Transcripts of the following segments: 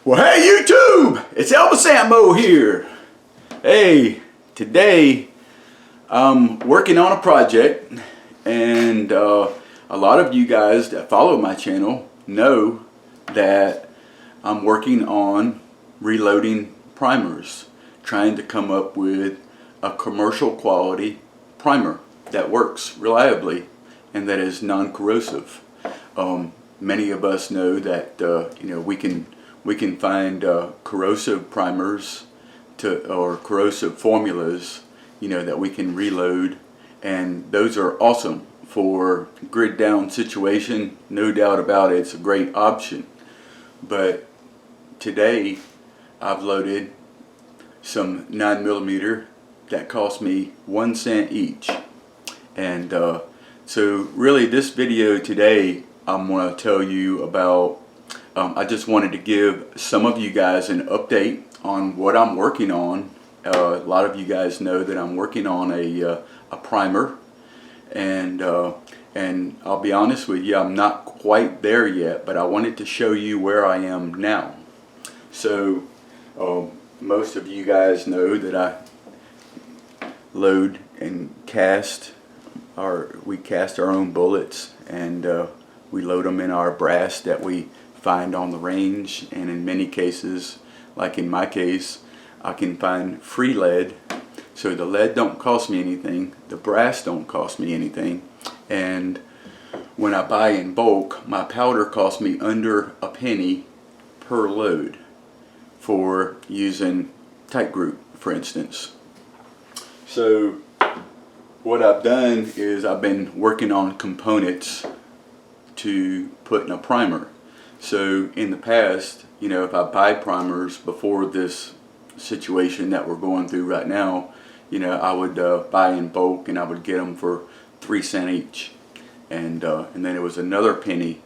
Well, hey YouTube, it's Elvis Ammo here. Hey, today I'm working on a project, and a lot of you guys that follow my channel know that I'm working on reloading primers, trying to come up with a commercial quality primer that works reliably and that is non-corrosive. Many of us know that we can find corrosive primers or corrosive formulas, that we can reload, and those are awesome for grid down situation. No doubt about it, it's a great option. But today I've loaded some 9mm that cost me 1 cent each, and so really this video today I'm going to tell you about I just wanted to give some of you guys an update on what I'm working on. A lot of you guys know that I'm working on a primer, and I'll be honest with you, I'm not quite there yet, but I wanted to show you where I am now. So most of you guys know that I load and cast we cast our own bullets, and we load them in our brass that we find on the range, and in many cases, like in my case, I can find free lead. So the lead don't cost me anything, the brass don't cost me anything, and when I buy in bulk, my powder costs me under a penny per load for using tight group, for instance. So what I've done is I've been working on components to put in a primer. So in the past, if I buy primers before this situation that we're going through right now, I would buy in bulk, and I would get them for 3 cents each, and then it was another penny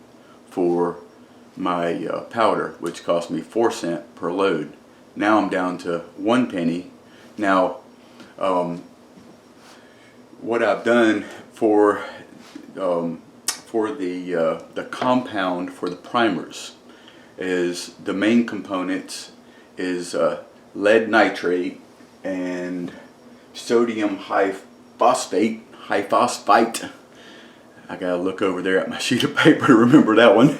for my powder, which cost me 4 cents per load. Now I'm down to 1 penny. Now what I've done for the compound for the primers is the main components is lead nitrate and sodium phosphate. I gotta look over there at my sheet of paper to remember that one.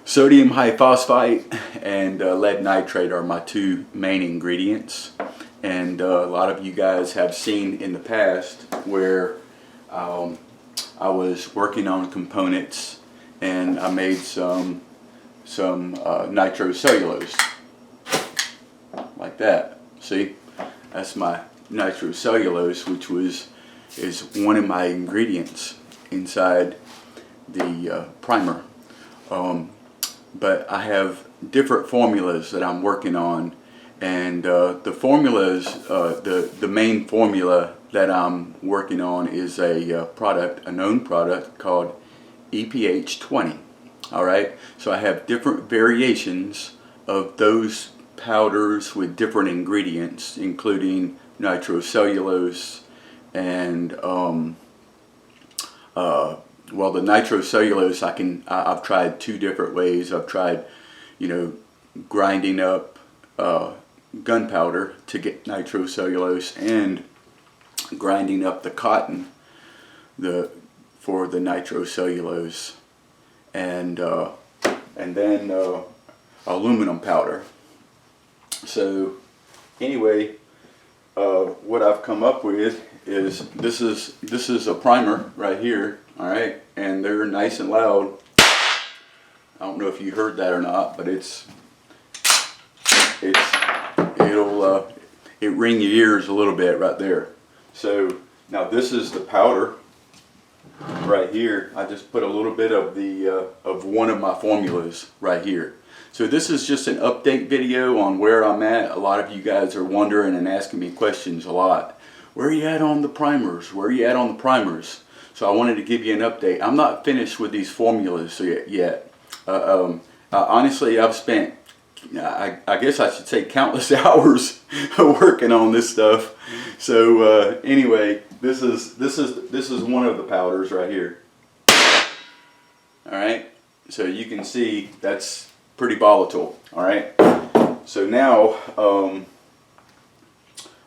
Sodium hyphosphite and lead nitrate are my two main ingredients, and a lot of you guys have seen in the past where I was working on components and I made some nitrocellulose like that. See, that's my nitrocellulose, which is one of my ingredients inside the primer. But I have different formulas that I'm working on, and the formulas, the main formula that I'm working on is a known product called EPH 20. Alright, so I have different variations of those powders with different ingredients, including nitrocellulose and well, the nitrocellulose I've tried 2 different ways. I've tried grinding up gunpowder to get nitrocellulose, and grinding up the cotton for the nitrocellulose, and then aluminum powder. So anyway, what I've come up with is this is a primer right here. All right, and they're nice and loud. I don't know if you heard that or not, but it'll ring your ears a little bit right there. So now this is the powder right here. I just put a little bit of of one of my formulas right here. So this is just an update video on where I'm at. A lot of you guys are wondering and asking me questions a lot. Where are you at on the primers? Where are you at on the primers? So I wanted to give you an update. I'm not finished with these formulas yet. Honestly, I've spent, I guess I should say, countless hours working on this stuff. So anyway, this is one of the powders right here. All right, so you can see that's pretty volatile. All right. So now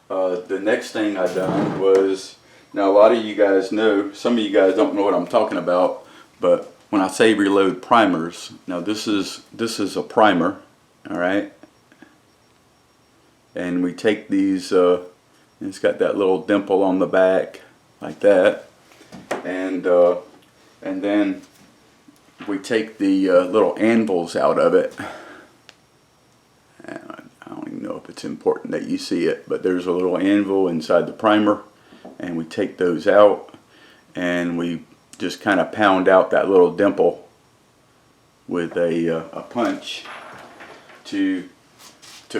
the next thing I done was, now a lot of you guys know, some of you guys don't know what I'm talking about, but when I say reload primers, now this is a primer, all right, and we take these, it's got that little dimple on the back like that, and then we take the little anvils out of it. And I don't even know if it's important that you see it, but there's a little anvil inside the primer, and we take those out and we just kind of pound out that little dimple with a punch to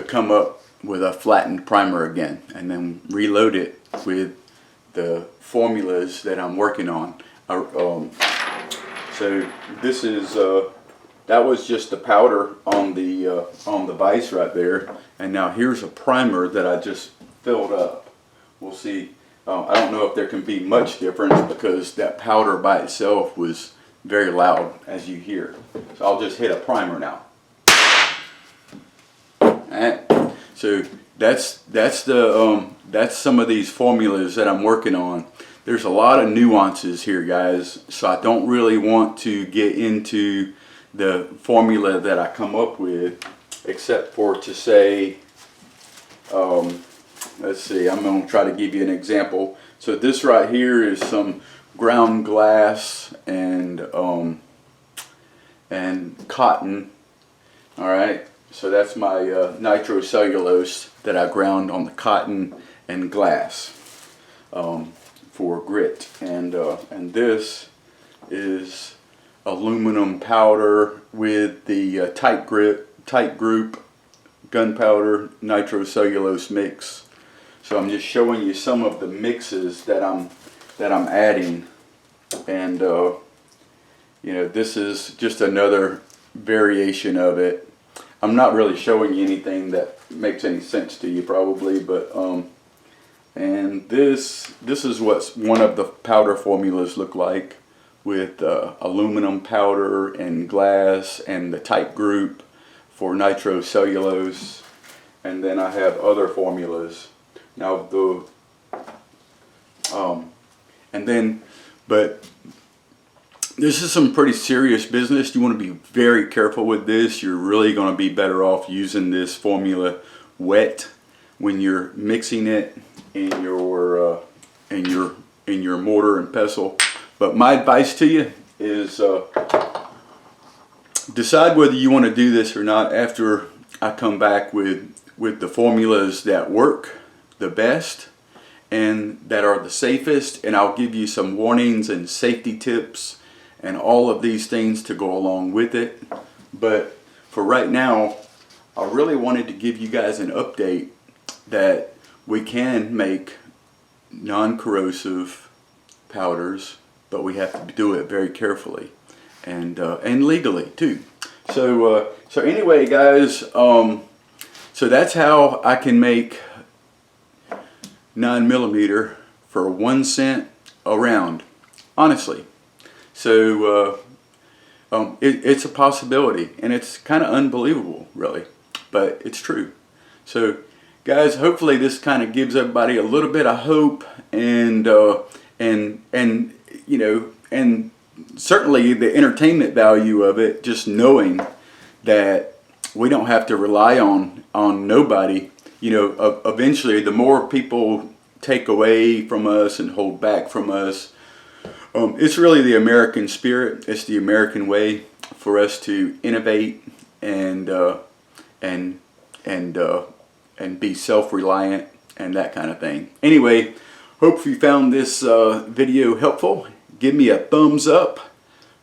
come up with a flattened primer again, and then reload it with the formulas that I'm working on. So this is that was just the powder on the vise right there, and now here's a primer that I just filled up. We'll see. I don't know if there can be much difference because that powder by itself was very loud, as you hear. So I'll just hit a primer now. Alright. So that's some of these formulas that I'm working on. There's a lot of nuances here, guys, so I don't really want to get into the formula that I come up with, except for to say, let's see, I'm going to try to give you an example. So this right here is some ground glass and cotton. All right, so that's my nitrocellulose that I ground on the cotton and glass for grit, and this is aluminum powder with the tight group gunpowder nitrocellulose mix. So I'm just showing you some of the mixes that I'm adding, and you know, this is just another variation of it. I'm not really showing you anything that makes any sense to you probably, but and this is what one of the powder formulas look like, with aluminum powder and glass and the tight group for nitrocellulose, and then I have other formulas. Now but this is some pretty serious business. You want to be very careful with this. You're really going to be better off using this formula wet when you're mixing it in your mortar and pestle. But my advice to you is decide whether you want to do this or not after I come back with the formulas that work the best and that are the safest, and I'll give you some warnings and safety tips and all of these things to go along with it. But for right now, I really wanted to give you guys an update that we can make non-corrosive powders, but we have to do it very carefully and legally too. So anyway, guys, so that's how I can make 9mm for 1 cent a round, honestly. So it's a possibility, and it's kind of unbelievable, really, but it's true. So guys, hopefully this kind of gives everybody a little bit of hope, and you know, and certainly the entertainment value of it, just knowing that we don't have to rely on nobody. You know, eventually the more people take away from us and hold back from us, it's really the American spirit. It's the American way for us to innovate and be self-reliant and that kind of thing. Anyway, hope you found this video helpful. Give me a thumbs up.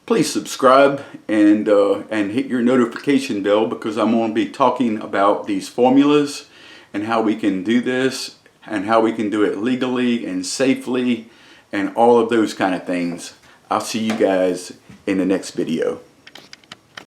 Please subscribe and hit your notification bell, because I'm going to be talking about these formulas and how we can do this and how we can do it legally and safely and all of those kind of things. I'll see you guys in the next video.